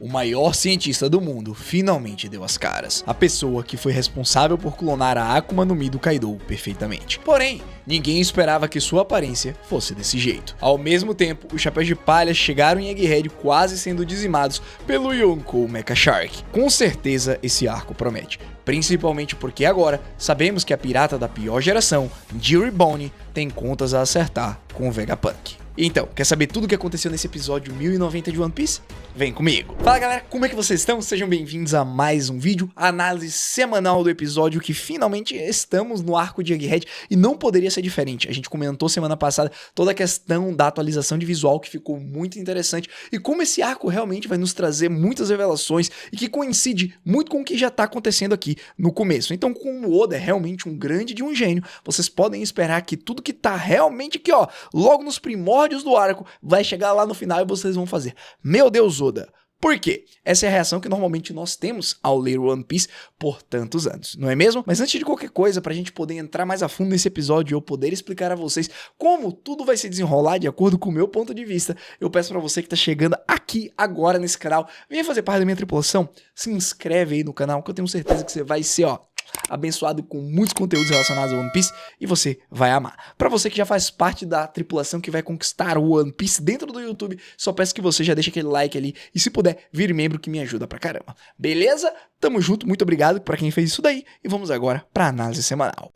O maior cientista do mundo finalmente deu as caras. A pessoa que foi responsável por clonar a Akuma no Mi do Kaido perfeitamente. Porém, ninguém esperava que sua aparência fosse desse jeito. Ao mesmo tempo, os Chapéus de Palha chegaram em Egghead quase sendo dizimados pelo Yonkou Mecha Shark. Com certeza esse arco promete. Principalmente porque agora sabemos que a pirata da pior geração, Jiri Bone, tem contas a acertar com o Vegapunk. Então, quer saber tudo o que aconteceu nesse episódio 1090 de One Piece? Vem comigo! Fala galera, como é que vocês estão? Sejam bem-vindos a mais um vídeo, a análise semanal do episódio que finalmente estamos no arco de Egghead e não poderia ser diferente. A gente comentou semana passada toda a questão da atualização de visual que ficou muito interessante e como esse arco realmente vai nos trazer muitas revelações e que coincide muito com o que já está acontecendo aqui no começo. Então, como o Oda é realmente um grande de um gênio, vocês podem esperar que tudo que tá realmente aqui, ó, logo nos primórdios do arco, vai chegar lá no final e vocês vão fazer: meu Deus, Oda! Por quê? Essa é a reação que normalmente nós temos ao ler One Piece por tantos anos, não é mesmo? Mas antes de qualquer coisa, pra gente poder entrar mais a fundo nesse episódio e eu poder explicar a vocês como tudo vai se desenrolar de acordo com o meu ponto de vista, eu peço pra você que tá chegando aqui agora nesse canal, venha fazer parte da minha tripulação, se inscreve aí no canal que eu tenho certeza que você vai ser, ó, abençoado com muitos conteúdos relacionados ao One Piece e você vai amar. Pra você que já faz parte da tripulação que vai conquistar o One Piece dentro do YouTube, só peço que você já deixe aquele like ali e se puder, vire membro que me ajuda pra caramba. Beleza? Tamo junto, muito obrigado pra quem fez isso daí e vamos agora pra análise semanal.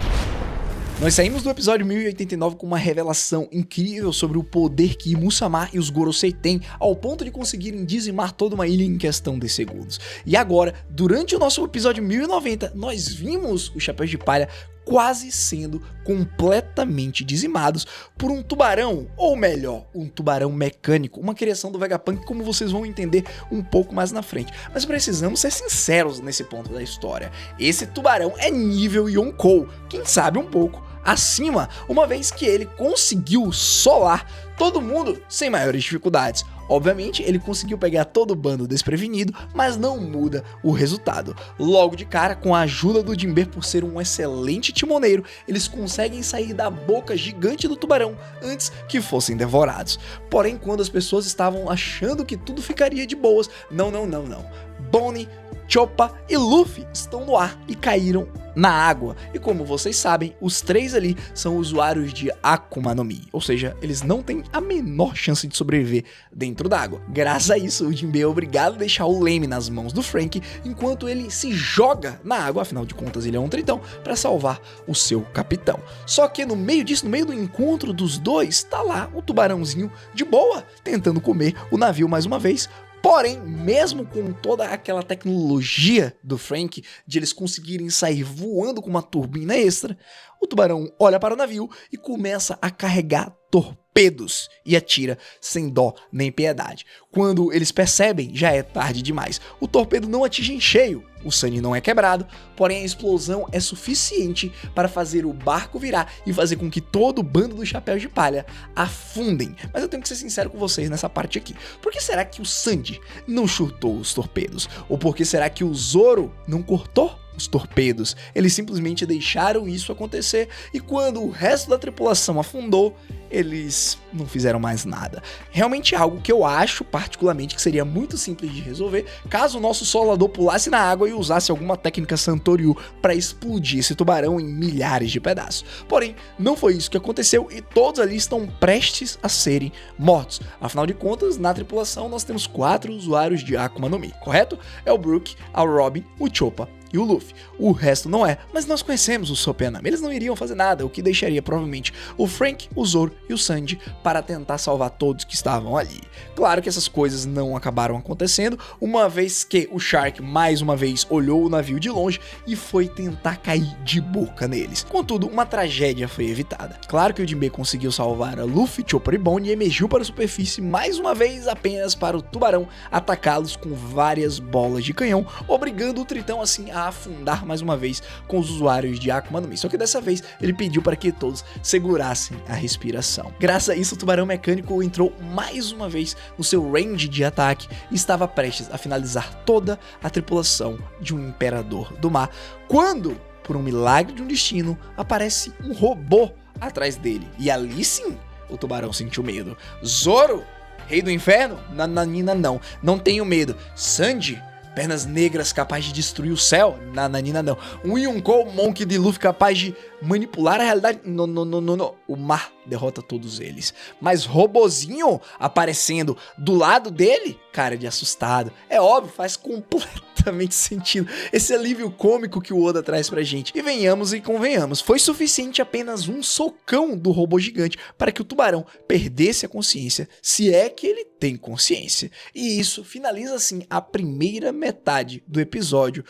Nós saímos do episódio 1089 com uma revelação incrível sobre o poder que Musamar e os Gorosei têm ao ponto de conseguirem dizimar toda uma ilha em questão de segundos. E agora, durante o nosso episódio 1090, nós vimos os Chapéus de Palha quase sendo completamente dizimados por um tubarão, ou melhor, um tubarão mecânico, uma criação do Vegapunk, como vocês vão entender um pouco mais na frente. Mas precisamos ser sinceros nesse ponto da história. Esse tubarão é nível Yonkou, quem sabe um pouco acima, uma vez que ele conseguiu solar todo mundo sem maiores dificuldades. Obviamente, ele conseguiu pegar todo o bando desprevenido, mas não muda o resultado. Logo de cara, com a ajuda do Jinbe por ser um excelente timoneiro, eles conseguem sair da boca gigante do tubarão antes que fossem devorados. Porém, quando as pessoas estavam achando que tudo ficaria de boas, não. Bonnie, Chopper e Luffy estão no ar e caíram na água. E como vocês sabem, os três ali são usuários de Akuma no Mi, ou seja, eles não têm a menor chance de sobreviver dentro d'água. Graças a isso, o Jinbe é obrigado a deixar o leme nas mãos do Franky enquanto ele se joga na água, afinal de contas ele é um tritão, para salvar o seu capitão. Só que no meio disso, no meio do encontro dos dois, tá lá o tubarãozinho de boa, tentando comer o navio mais uma vez. Porém, mesmo com toda aquela tecnologia do Franky, de eles conseguirem sair voando com uma turbina extra, o tubarão olha para o navio e começa a carregar torpedos e atira sem dó nem piedade. Quando eles percebem, já é tarde demais. O torpedo não atinge em cheio, o Sunny não é quebrado, porém a explosão é suficiente para fazer o barco virar e fazer com que todo o bando dos Chapéus de Palha afundem. Mas eu tenho que ser sincero com vocês nessa parte aqui. Por que será que o Sandy não chutou os torpedos? Ou por que será que o Zoro não cortou os torpedos? Eles simplesmente deixaram isso acontecer e quando o resto da tripulação afundou, eles não fizeram mais nada. Realmente algo que eu acho particularmente que seria muito simples de resolver caso o nosso solador pulasse na água e usasse alguma técnica Santoryu para explodir esse tubarão em milhares de pedaços. Porém, não foi isso que aconteceu e todos ali estão prestes a serem mortos. Afinal de contas, na tripulação nós temos 4 usuários de Akuma no Mi, correto? É o Brook, a Robin, o Chopper e o Luffy. O resto não é, mas nós conhecemos o Sop e a Nami. Eles não iriam fazer nada, o que deixaria provavelmente o Frank, o Zoro e o Sandy para tentar salvar todos que estavam ali. Claro que essas coisas não acabaram acontecendo, uma vez que o Shark mais uma vez olhou o navio de longe e foi tentar cair de boca neles. Contudo, uma tragédia foi evitada. Claro que o Jinbe conseguiu salvar a Luffy, Chopper e Bonnie e emergiu para a superfície mais uma vez apenas para o tubarão atacá-los com várias bolas de canhão, obrigando o tritão assim a afundar mais uma vez com os usuários de Akuma no Mi. Só que dessa vez ele pediu para que todos segurassem a respiração. Graças a isso, o tubarão mecânico entrou mais uma vez no seu range de ataque e estava prestes a finalizar toda a tripulação de um imperador do mar, quando, por um milagre de um destino, aparece um robô atrás dele. E ali sim, o tubarão sentiu medo. Zoro Rei do Inferno? Nananina não. Não tenho medo. Sanji? Pernas negras capaz de destruir o céu? Nananina não. Um Yonkou Monk de Luffy capaz de manipular a realidade? Não. O mar derrota todos eles. Mas robozinho aparecendo do lado dele? Cara de assustado. É óbvio, faz completamente sentido. Esse alívio cômico que o Oda traz pra gente. E venhamos e convenhamos, foi suficiente apenas um socão do robô gigante para que o tubarão perdesse a consciência, se é que ele tem consciência. E isso finaliza assim a primeira metade do episódio,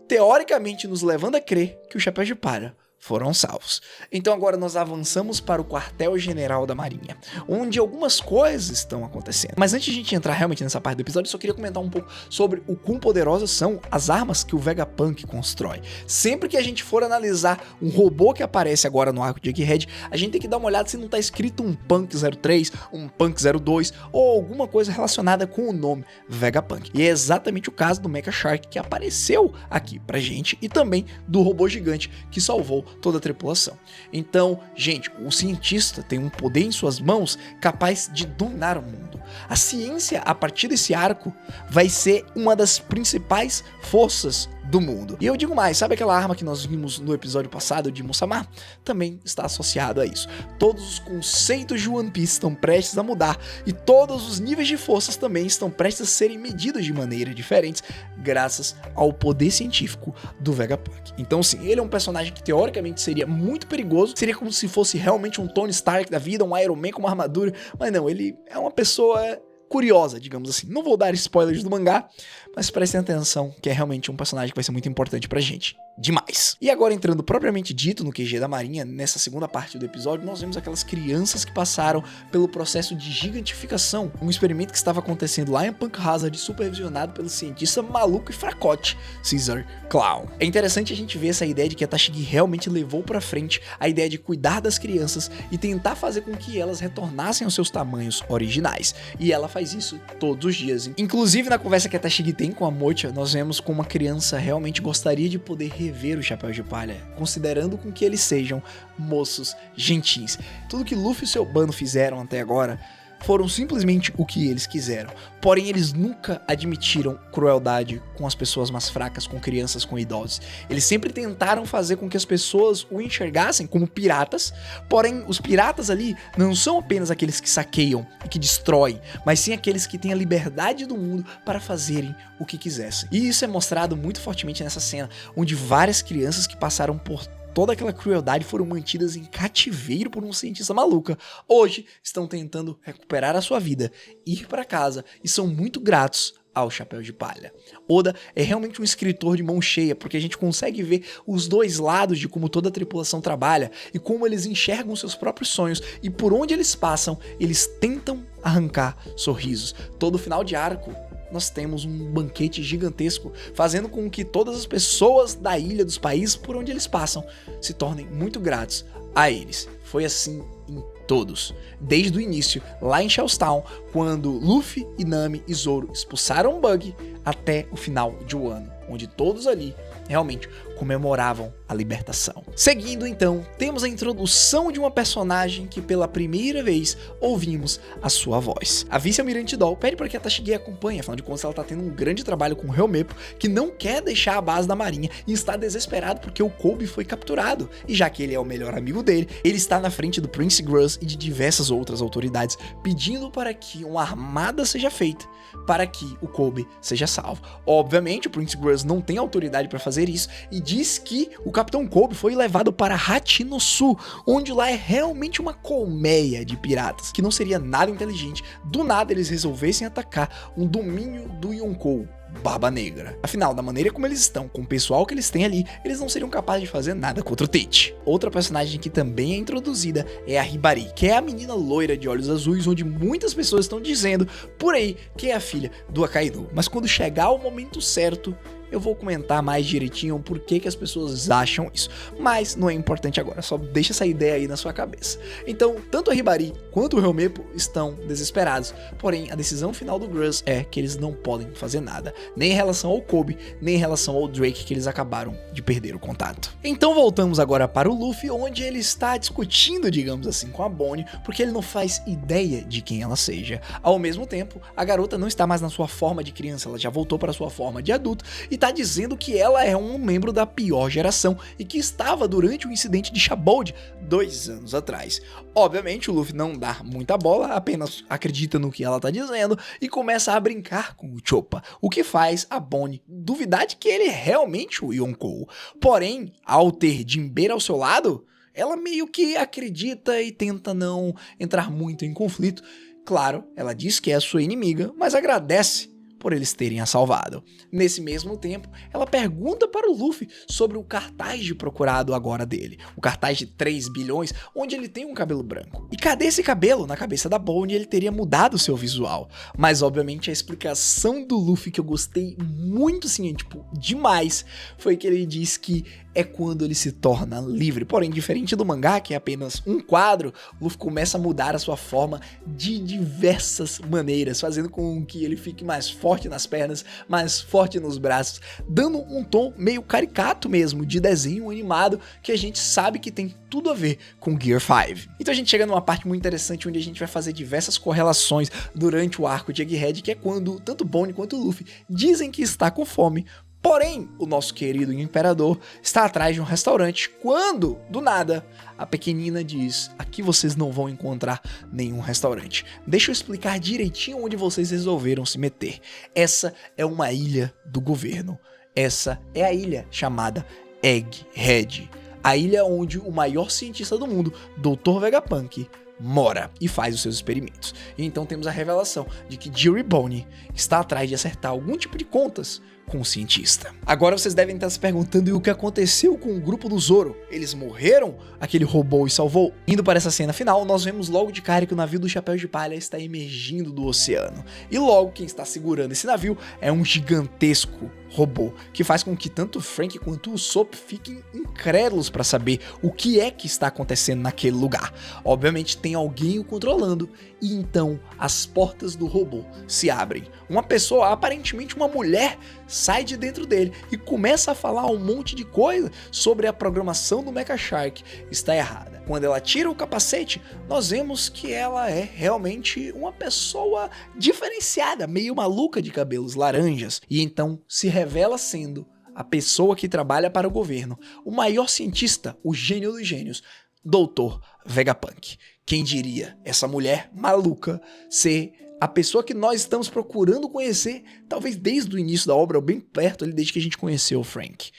teoricamente nos levando a crer que o Chapéu de Palha foram salvos. Então agora nós avançamos para o quartel-general da Marinha, onde algumas coisas estão acontecendo. Mas antes de a gente entrar realmente nessa parte do episódio, eu só queria comentar um pouco sobre o quão poderosas são as armas que o Vegapunk constrói. Sempre que a gente for analisar um robô que aparece agora no arco de Egghead, a gente tem que dar uma olhada se não tá escrito um Punk 03, um Punk 02 ou alguma coisa relacionada com o nome Vegapunk. E é exatamente o caso do Mecha Shark que apareceu aqui pra gente e também do robô gigante que salvou toda a tripulação. Então, gente, o cientista tem um poder em suas mãos capaz de dominar o mundo. A ciência, a partir desse arco, vai ser uma das principais forças do mundo. E eu digo mais, sabe aquela arma que nós vimos no episódio passado de Musamar? Também está associado a isso. Todos os conceitos de One Piece estão prestes a mudar e todos os níveis de forças também estão prestes a serem medidos de maneira diferentes graças ao poder científico do Vegapunk. Então sim, ele é um personagem que teoricamente seria muito perigoso, seria como se fosse realmente um Tony Stark da vida, um Iron Man com uma armadura, mas não, ele é uma pessoa curiosa, digamos assim. Não vou dar spoilers do mangá, mas prestem atenção que é realmente um personagem que vai ser muito importante pra gente. Demais. E agora entrando propriamente dito no QG da Marinha, nessa segunda parte do episódio, nós vemos aquelas crianças que passaram pelo processo de gigantificação, um experimento que estava acontecendo lá em Punk Hazard, supervisionado pelo cientista maluco e fracote, Caesar Clown. É interessante a gente ver essa ideia de que a Tashigi realmente levou pra frente a ideia de cuidar das crianças e tentar fazer com que elas retornassem aos seus tamanhos originais. E ela faz isso todos os dias. Inclusive na conversa que a Tashigi tem com a Mocha, nós vemos como uma criança realmente gostaria de poder rever o Chapéu de Palha, considerando com que eles sejam moços gentis. Tudo que Luffy e seu bando fizeram até agora foram simplesmente o que eles quiseram. Porém, eles nunca admitiram crueldade com as pessoas mais fracas, com crianças, com idosos. Eles sempre tentaram fazer com que as pessoas o enxergassem como piratas, porém, os piratas ali não são apenas aqueles que saqueiam e que destroem, mas sim aqueles que têm a liberdade do mundo para fazerem o que quisessem. E isso é mostrado muito fortemente nessa cena, onde várias crianças que passaram por toda aquela crueldade foram mantidas em cativeiro por um cientista maluca. Hoje estão tentando recuperar a sua vida, ir para casa e são muito gratos ao Chapéu de Palha. Oda é realmente um escritor de mão cheia, porque a gente consegue ver os dois lados de como toda a tripulação trabalha e como eles enxergam seus próprios sonhos e por onde eles passam, eles tentam arrancar sorrisos. Todo final de arco nós temos um banquete gigantesco, fazendo com que todas as pessoas da ilha, dos países por onde eles passam, se tornem muito gratos a eles. Foi assim em todos, desde o início, lá em Shellstown, quando Luffy e Nami e Zoro expulsaram Bug, até o final de Wano, onde todos ali realmente comemoravam a libertação. Seguindo então, temos a introdução de uma personagem que pela primeira vez ouvimos a sua voz. A vice-almirante Doll pede para que a Tashigi acompanhe, afinal de contas ela está tendo um grande trabalho com o Helmeppo, que não quer deixar a base da marinha e está desesperado porque o Kobe foi capturado. E já que ele é o melhor amigo dele, ele está na frente do Prince Gruss e de diversas outras autoridades, pedindo para que uma armada seja feita para que o Kobe seja salvo. Obviamente o Prince Gruss não tem autoridade para fazer isso e diz que o Capitão Kobe foi levado para Hachinosu, onde lá é realmente uma colmeia de piratas, que não seria nada inteligente do nada eles resolvessem atacar um domínio do Yonkou, Barba Negra. Afinal, da maneira como eles estão, com o pessoal que eles têm ali, eles não seriam capazes de fazer nada contra o Tite. Outra personagem que também é introduzida é a Hibari, que é a menina loira de olhos azuis, onde muitas pessoas estão dizendo por aí que é a filha do Akaido. Mas quando chegar o momento certo, eu vou comentar mais direitinho por que as pessoas acham isso, mas não é importante agora, só deixa essa ideia aí na sua cabeça. Então, tanto a Hibari quanto o Helmeppo estão desesperados, porém a decisão final do Gruz é que eles não podem fazer nada, nem em relação ao Kobe, nem em relação ao Drake, que eles acabaram de perder o contato. Então voltamos agora para o Luffy, onde ele está discutindo, digamos assim, com a Bonnie, porque ele não faz ideia de quem ela seja. Ao mesmo tempo, a garota não está mais na sua forma de criança, ela já voltou para sua forma de adulto e está dizendo que ela é um membro da pior geração e que estava durante o incidente de Shabold 2 anos atrás. Obviamente o Luffy não dá muita bola, apenas acredita no que ela está dizendo e começa a brincar com o Chopper, o que faz a Bonnie duvidar de que ele é realmente o Yonkou. Porém, ao ter Jinbeira ao seu lado, ela meio que acredita e tenta não entrar muito em conflito. Claro, ela diz que é sua inimiga, mas agradece por eles terem a salvado. Nesse mesmo tempo, ela pergunta para o Luffy sobre o cartaz de procurado agora dele, o cartaz de 3 bilhões, onde ele tem um cabelo branco. E cadê esse cabelo? Na cabeça da Bonnie ele teria mudado seu visual, mas obviamente a explicação do Luffy que eu gostei muito, assim, tipo, demais, foi que ele diz que é quando ele se torna livre. Porém, diferente do mangá, que é apenas um quadro, Luffy começa a mudar a sua forma de diversas maneiras, fazendo com que ele fique mais forte nas pernas, mais forte nos braços, dando um tom meio caricato mesmo, de desenho animado, que a gente sabe que tem tudo a ver com Gear 5. Então a gente chega numa parte muito interessante, onde a gente vai fazer diversas correlações durante o arco de Egghead, que é quando tanto Bonnie quanto Luffy dizem que está com fome. Porém, o nosso querido imperador está atrás de um restaurante quando, do nada, a pequenina diz: aqui vocês não vão encontrar nenhum restaurante. Deixa eu explicar direitinho onde vocês resolveram se meter. Essa é uma ilha do governo. Essa é a ilha chamada Egghead. A ilha onde o maior cientista do mundo, Dr. Vegapunk, mora e faz os seus experimentos. E então temos a revelação de que Jill e Bonnie está atrás de acertar algum tipo de contas com o cientista. Agora vocês devem estar se perguntando: e o que aconteceu com o grupo do Zoro? Eles morreram? Aquele robô os salvou? Indo para essa cena final, nós vemos logo de cara que o navio do Chapéu de Palha está emergindo do oceano. E logo quem está segurando esse navio é um gigantesco robô, que faz com que tanto o Frank quanto o Usopp fiquem incrédulos para saber o que é que está acontecendo naquele lugar. Obviamente tem alguém o controlando, e então as portas do robô se abrem. Uma pessoa, aparentemente uma mulher, sai de dentro dele e começa a falar um monte de coisa sobre a programação do Mecha Shark. Está errada. Quando ela tira o capacete, nós vemos que ela é realmente uma pessoa diferenciada, meio maluca, de cabelos laranjas, e então se revela sendo a pessoa que trabalha para o governo, o maior cientista, o gênio dos gênios, Dr. Vegapunk. Quem diria essa mulher maluca ser a pessoa que nós estamos procurando conhecer, talvez desde o início da obra, ou bem perto ali, desde que a gente conheceu o Frank.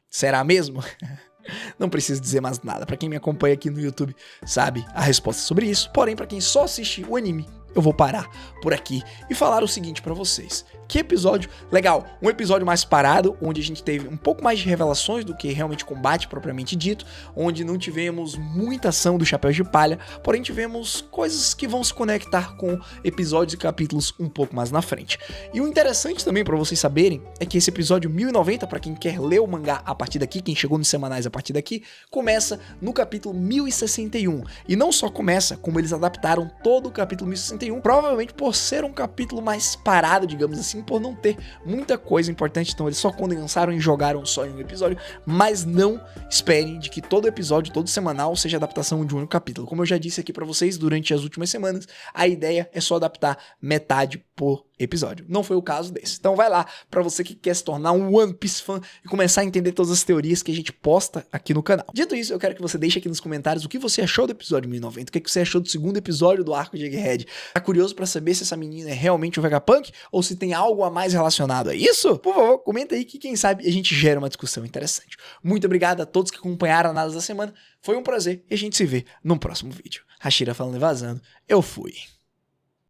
Será mesmo? Não preciso dizer mais nada. Pra quem me acompanha aqui no YouTube sabe a resposta sobre isso. Porém, pra quem só assiste o anime, eu vou parar por aqui e falar o seguinte pra vocês. Que episódio legal, um episódio mais parado, onde a gente teve um pouco mais de revelações do que realmente combate propriamente dito, onde não tivemos muita ação do Chapéu de Palha, porém tivemos coisas que vão se conectar com episódios e capítulos um pouco mais na frente. E o interessante também pra vocês saberem é que esse episódio 1090, pra quem quer ler o mangá a partir daqui, quem chegou nos semanais a partir daqui, começa no capítulo 1061. E não só começa, como eles adaptaram todo o capítulo 1061, provavelmente por ser um capítulo mais parado, digamos assim, por não ter muita coisa importante, então eles só condensaram e jogaram só em um episódio, mas não esperem de que todo episódio, todo semanal, seja adaptação de um único capítulo. Como eu já disse aqui pra vocês durante as últimas semanas, a ideia é só adaptar metade por episódio. Não foi o caso desse. Então vai lá, pra você que quer se tornar um One Piece fã e começar a entender todas as teorias que a gente posta aqui no canal. Dito isso, eu quero que você deixe aqui nos comentários o que você achou do episódio 1090, o que você achou do segundo episódio do arco de Egghead. Tá curioso pra saber se essa menina é realmente o Vegapunk ou se tem algo a mais relacionado a isso? Por favor, comenta aí que quem sabe a gente gera uma discussão interessante. Muito obrigado a todos que acompanharam a análise da semana. Foi um prazer e a gente se vê no próximo vídeo. Hashira falando e vazando. Eu fui.